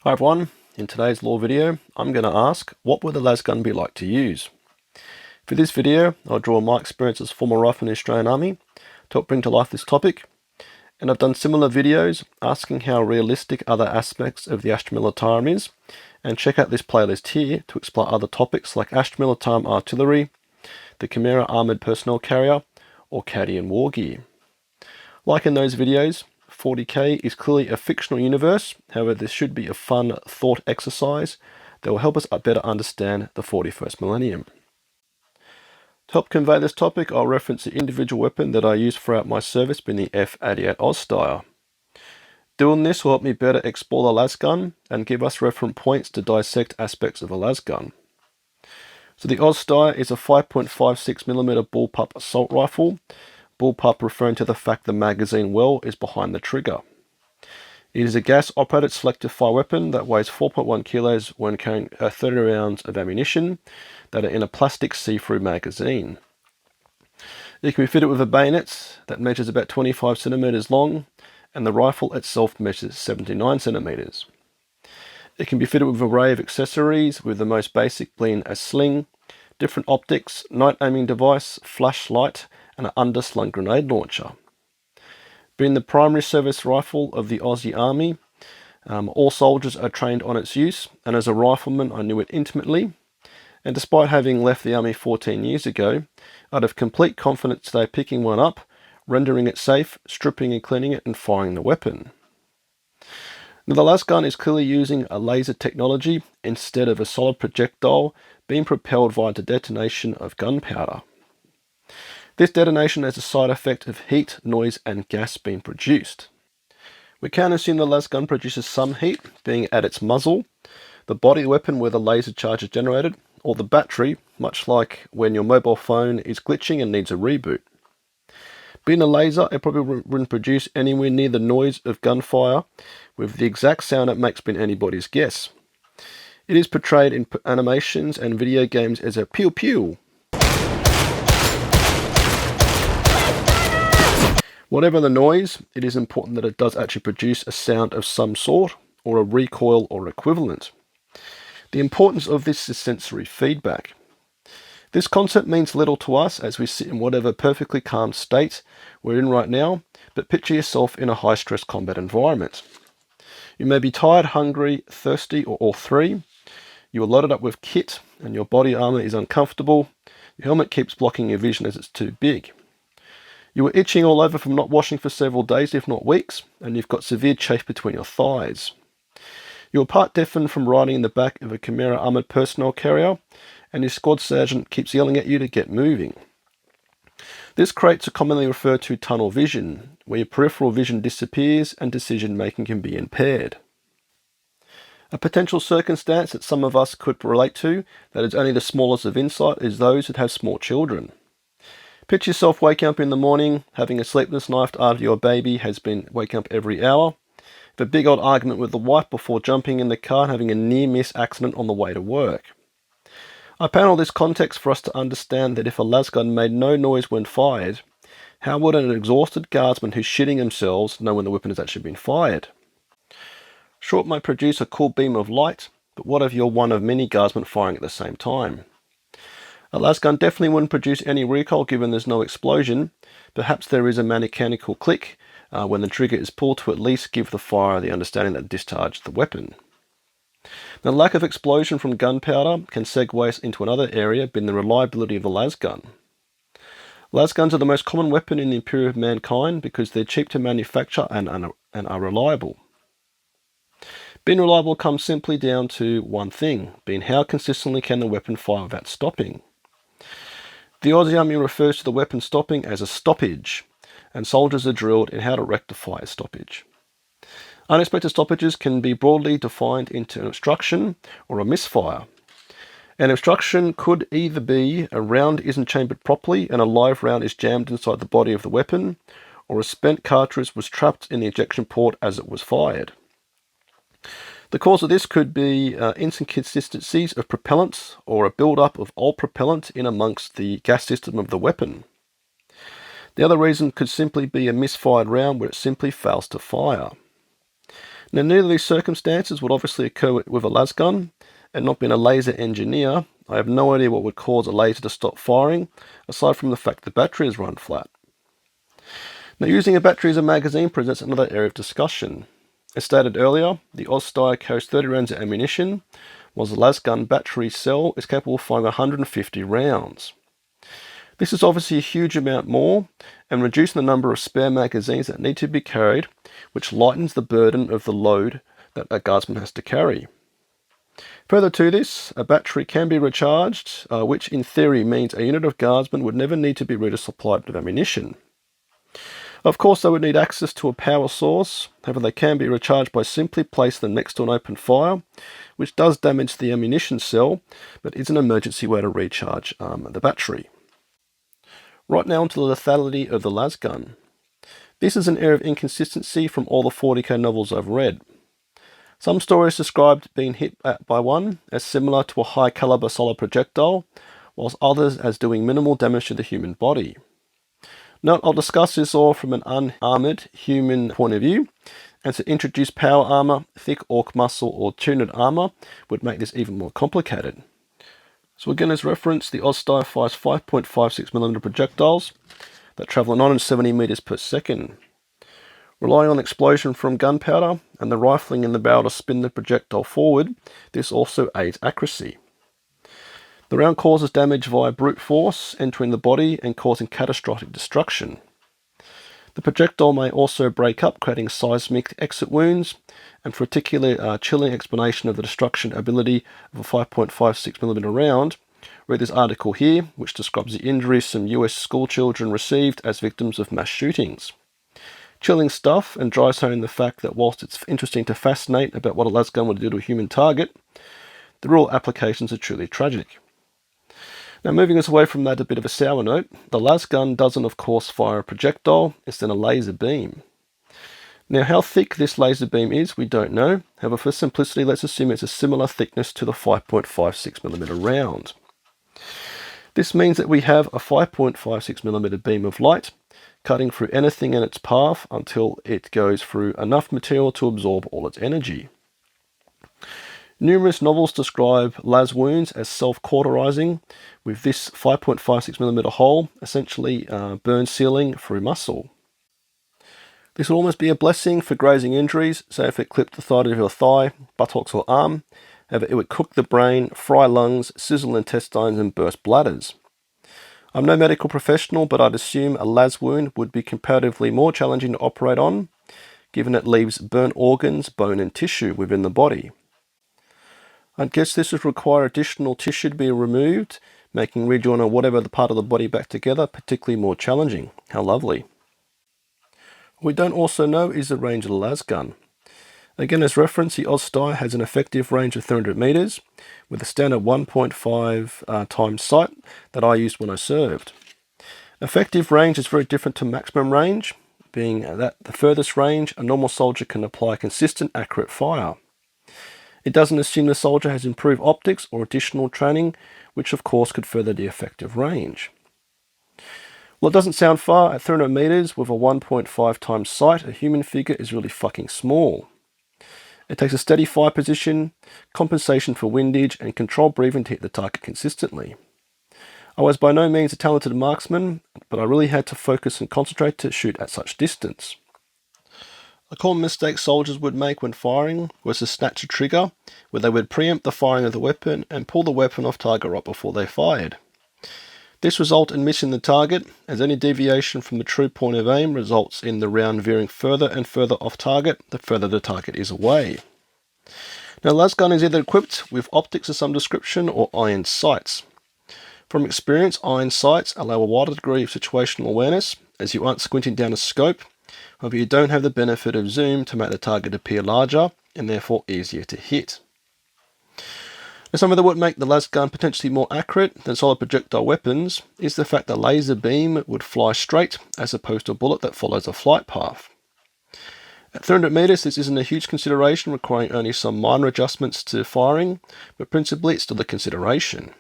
Hi everyone, in today's lore video I'm going to ask what would the Lasgun be like to use. For this video I'll draw my experience as former rifleman in the Australian Army to help bring to life this topic, and I've done similar videos asking how realistic other aspects of the Astra Militarum is, and check out this playlist here to explore other topics like Astra Militarum artillery, the Chimera armoured personnel carrier, or Cadian war gear. Like in those videos, 40k is clearly a fictional universe, however this should be a fun thought exercise that will help us better understand the 41st millennium. To help convey this topic, I'll reference the individual weapon that I used throughout my service, being the F88 Austeyr. Doing this will help me better explore the Lasgun and give us reference points to dissect aspects of a Lasgun. So the Austeyr is a 5.56mm bullpup assault rifle, bullpup referring to the fact the magazine well is behind the trigger. It is a gas-operated selective fire weapon that weighs 4.1 kilos when carrying 30 rounds of ammunition that are in a plastic see-through magazine. It can be fitted with a bayonet that measures about 25 centimeters long, and the rifle itself measures 79 centimeters. It can be fitted with an array of accessories, with the most basic being a sling, different optics, night aiming device, flashlight, and an underslung grenade launcher. Being the primary service rifle of the Aussie Army, all soldiers are trained on its use, and as a rifleman I knew it intimately, and despite having left the Army 14 years ago, I'd have complete confidence today picking one up, rendering it safe, stripping and cleaning it, and firing the weapon. Now the Lasgun is clearly using a laser technology instead of a solid projectile being propelled via the detonation of gunpowder. This detonation has a side effect of heat, noise, and gas being produced. We can assume the Lasgun produces some heat, being at its muzzle, the body of the weapon where the laser charge is generated, or the battery, much like when your mobile phone is glitching and needs a reboot. Being a laser, it probably wouldn't produce anywhere near the noise of gunfire, with the exact sound it makes being anybody's guess. It is portrayed in animations and video games as a pew pew. Whatever the noise, it is important that it does actually produce a sound of some sort, or a recoil or equivalent. The importance of this is sensory feedback. This concept means little to us as we sit in whatever perfectly calm state we're in right now, but picture yourself in a high-stress combat environment. You may be tired, hungry, thirsty, or all three. You are loaded up with kit and your body armor is uncomfortable. Your helmet keeps blocking your vision as it's too big. You are itching all over from not washing for several days, if not weeks, and you've got severe chafe between your thighs. You are part deafened from riding in the back of a Chimera armoured personnel carrier, and your squad sergeant keeps yelling at you to get moving. This creates a commonly referred to tunnel vision, where your peripheral vision disappears and decision making can be impaired. A potential circumstance that some of us could relate to that is only the smallest of insight is those that have small children. Picture yourself waking up in the morning, having a sleepless night after your baby has been waking up every hour, with a big old argument with the wife before jumping in the car and having a near-miss accident on the way to work. I panel this context for us to understand that if a Lasgun made no noise when fired, how would an exhausted guardsman who's shitting themselves know when the weapon has actually been fired? Sure, it might produce a cool beam of light, but what if you're one of many guardsmen firing at the same time? A Lasgun definitely wouldn't produce any recoil given there's no explosion. Perhaps there is a mechanical click when the trigger is pulled to at least give the firer the understanding that it discharged the weapon. The lack of explosion from gunpowder can segue us into another area, being the reliability of the Lasgun. Lasguns are the most common weapon in the Imperium of mankind because they're cheap to manufacture and are reliable. Being reliable comes simply down to one thing, being how consistently can the weapon fire without stopping. The Aussie Army refers to the weapon stopping as a stoppage, and soldiers are drilled in how to rectify a stoppage. Unexpected stoppages can be broadly defined into an obstruction or a misfire. An obstruction could either be a round isn't chambered properly and a live round is jammed inside the body of the weapon, or a spent cartridge was trapped in the ejection port as it was fired. The cause of this could be inconsistencies of propellants or a build-up of old propellant in amongst the gas system of the weapon. The other reason could simply be a misfired round where it simply fails to fire. Now, neither of these circumstances would obviously occur with a lasgun, and not being a laser engineer, I have no idea what would cause a laser to stop firing, aside from the fact the battery is run flat. Now, using a battery as a magazine presents another area of discussion. As stated earlier, the Austeyr carries 30 rounds of ammunition, while the lasgun battery cell is capable of firing 150 rounds. This is obviously a huge amount more, and reducing the number of spare magazines that need to be carried, which lightens the burden of the load that a guardsman has to carry. Further to this, a battery can be recharged, which in theory means a unit of guardsmen would never need to be resupplied with ammunition. Of course, they would need access to a power source, however they can be recharged by simply placing them next to an open fire, which does damage the ammunition cell, but is an emergency way to recharge the battery. Right now onto the lethality of the lasgun. This is an area of inconsistency from all the 40k novels I've read. Some stories described being hit by one as similar to a high caliber solid projectile, whilst others as doing minimal damage to the human body. Note, I'll discuss this all from an unarmoured human point of view, and to introduce power armour, thick orc muscle or tuned armour would make this even more complicated. So again, as reference, the Austeyr fires 5.56mm projectiles that travel 970 meters per second. Relying on explosion from gunpowder and the rifling in the barrel to spin the projectile forward, this also aids accuracy. The round causes damage via brute force, entering the body and causing catastrophic destruction. The projectile may also break up, creating seismic exit wounds, and for a particularly chilling explanation of the destruction ability of a 5.56mm round, read this article here, which describes the injuries some US schoolchildren received as victims of mass shootings. Chilling stuff, and dries home the fact that whilst it's interesting to fascinate about what a lasgun would do to a human target, the real applications are truly tragic. Now, moving us away from that a bit of a sour note, the lasgun doesn't of course fire a projectile, it's then a laser beam. Now, how thick this laser beam is, we don't know. However, for simplicity, let's assume it's a similar thickness to the 5.56mm round. This means that we have a 5.56mm beam of light cutting through anything in its path until it goes through enough material to absorb all its energy. Numerous novels describe las wounds as self-cauterizing, with this 5.56mm hole essentially burn sealing through muscle. This will almost be a blessing for grazing injuries, say if it clipped the thigh of your thigh, buttocks or arm. However, it would cook the brain, fry lungs, sizzle intestines and burst bladders. I'm no medical professional, but I'd assume a las wound would be comparatively more challenging to operate on, given it leaves burnt organs, bone and tissue within the body. I'd guess this would require additional tissue to be removed, making rejoin or whatever the part of the body back together particularly more challenging. How lovely. What we don't also know is the range of the lasgun. Again, as reference, the Austeyr has an effective range of 300 meters, with a standard 1.5 times sight that I used when I served. Effective range is very different to maximum range, being that the furthest range a normal soldier can apply consistent, accurate fire. It doesn't assume the soldier has improved optics or additional training, which of course could further the effective range. Well, it doesn't sound far. At 300 meters with a 1.5 times sight, a human figure is really fucking small. It takes a steady fire position, compensation for windage, and controlled breathing to hit the target consistently. I was by no means a talented marksman, but I really had to focus and concentrate to shoot at such distance. A common mistake soldiers would make when firing was to snatch a trigger, where they would preempt the firing of the weapon and pull the weapon off target right before they fired. This resulted in missing the target, as any deviation from the true point of aim results in the round veering further and further off target the further the target is away. Now, lasgun is either equipped with optics of some description or iron sights. From experience, iron sights allow a wider degree of situational awareness, as you aren't squinting down a scope. However, you don't have the benefit of zoom to make the target appear larger and therefore easier to hit. Now, something that would make the lasgun potentially more accurate than solid projectile weapons is the fact that laser beam would fly straight as opposed to a bullet that follows a flight path. At 300 meters, this isn't a huge consideration, requiring only some minor adjustments to firing, but principally it's still a consideration.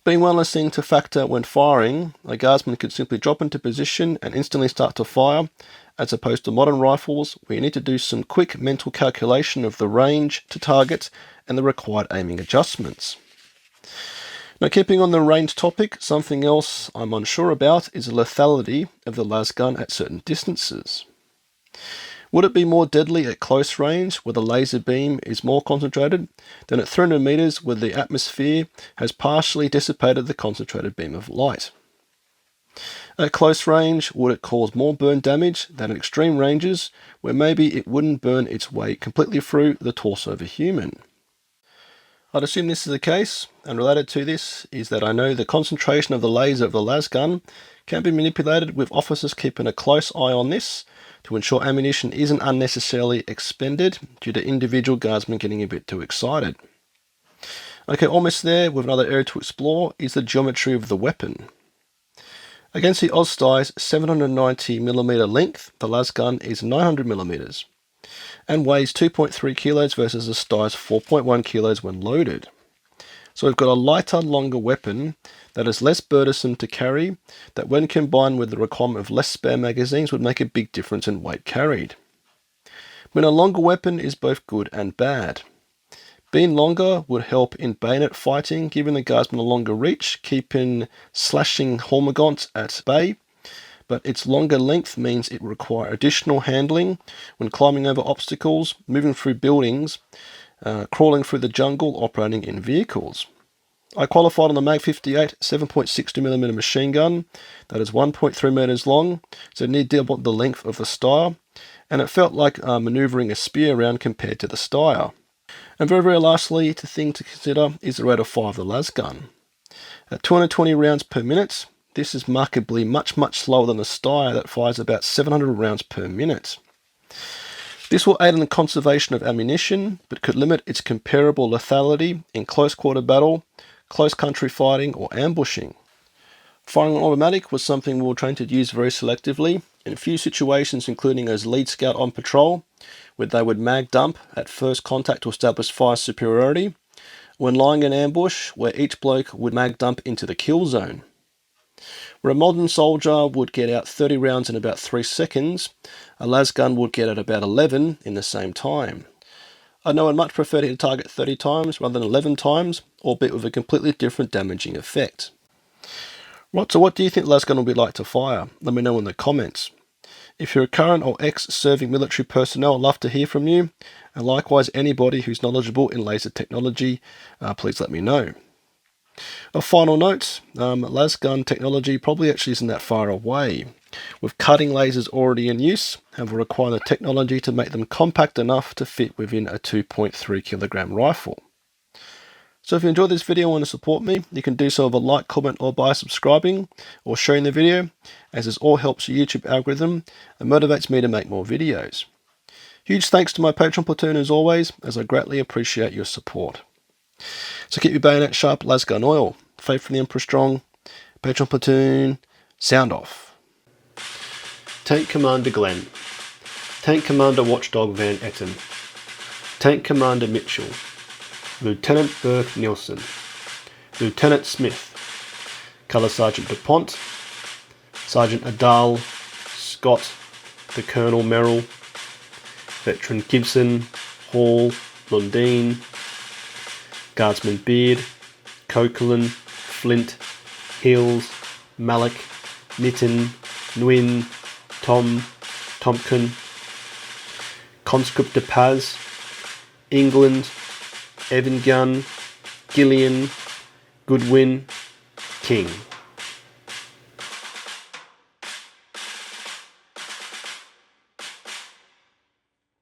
Being one less thing to factor when firing, a guardsman could simply drop into position and instantly start to fire, as opposed to modern rifles where you need to do some quick mental calculation of the range to target and the required aiming adjustments. Now, keeping on the range topic, something else I'm unsure about is the lethality of the Lasgun at certain distances. Would it be more deadly at close range where the laser beam is more concentrated than at 300 meters where the atmosphere has partially dissipated the concentrated beam of light? At close range, would it cause more burn damage than at extreme ranges where maybe it wouldn't burn its way completely through the torso of a human? I'd assume this is the case, and related to this is that I know the concentration of the laser of the Lasgun can be manipulated, with officers keeping a close eye on this to ensure ammunition isn't unnecessarily expended due to individual guardsmen getting a bit too excited. Okay, almost there. With another area to explore is the geometry of the weapon. Against the Austeyr's 790mm length, the Lasgun is 900mm and weighs 2.3 kilos versus the Steyer's 4.1 kilos when loaded. So we've got a lighter, longer weapon that is less burdensome to carry, that when combined with the requirement of less spare magazines would make a big difference in weight carried. When a longer weapon is both good and bad. Being longer would help in bayonet fighting, giving the guardsman a longer reach, keeping slashing hormagaunts at bay, but its longer length means it requires additional handling when climbing over obstacles, moving through buildings, crawling through the jungle, operating in vehicles. I qualified on the Mag 58 7.62mm machine gun that is 1.3 meters long, so near double the length of the Steyr, and it felt like maneuvering a spear around compared to the Steyr. And very lastly, the thing to consider is the rate of fire of the Lasgun. At 220 rounds per minute, this is markedly much slower than the Steyr that fires about 700 rounds per minute. This will aid in the conservation of ammunition, but could limit its comparable lethality in close quarter battle, close country fighting, or ambushing. Firing on automatic was something we were trained to use very selectively in a few situations, including as lead scout on patrol, where they would mag dump at first contact to establish fire superiority, when lying in ambush, where each bloke would mag dump into the kill zone. Where a modern soldier would get out 30 rounds in about 3 seconds, a Lasgun would get out about 11 in the same time. I know I'd much prefer to hit a target 30 times rather than 11 times, albeit with a completely different damaging effect. Right, so what do you think Lasgun will be like to fire? Let me know in the comments. If you're a current or ex-serving military personnel, I'd love to hear from you. And likewise, anybody who's knowledgeable in laser technology, please let me know. A final note, Lasgun technology probably actually isn't that far away. With cutting lasers already in use, and will require the technology to make them compact enough to fit within a 2.3 kilogram rifle. So if you enjoyed this video and want to support me, you can do so with a like, comment, or by subscribing or sharing the video, as this all helps the YouTube algorithm and motivates me to make more videos. Huge thanks to my Patreon platoon as always, as I greatly appreciate your support. So keep your bayonet sharp, Lasgun oil. Faith from the Emperor strong. Patreon platoon, sound off. Tank Commander Glenn. Tank Commander Watchdog Van Etten. Tank Commander Mitchell. Lieutenant Burke Nielsen. Lieutenant Smith. Colour Sergeant DuPont. Sergeant Adal. Scott. The Colonel Merrill. Veteran Gibson. Hall. Lundeen. Guardsman Beard, Coquelin, Flint, Hills, Malik, Nitton, Nguyen, Tom, Tompkin, Conscript de Paz, England, Evan Gunn, Gillian, Goodwin, King.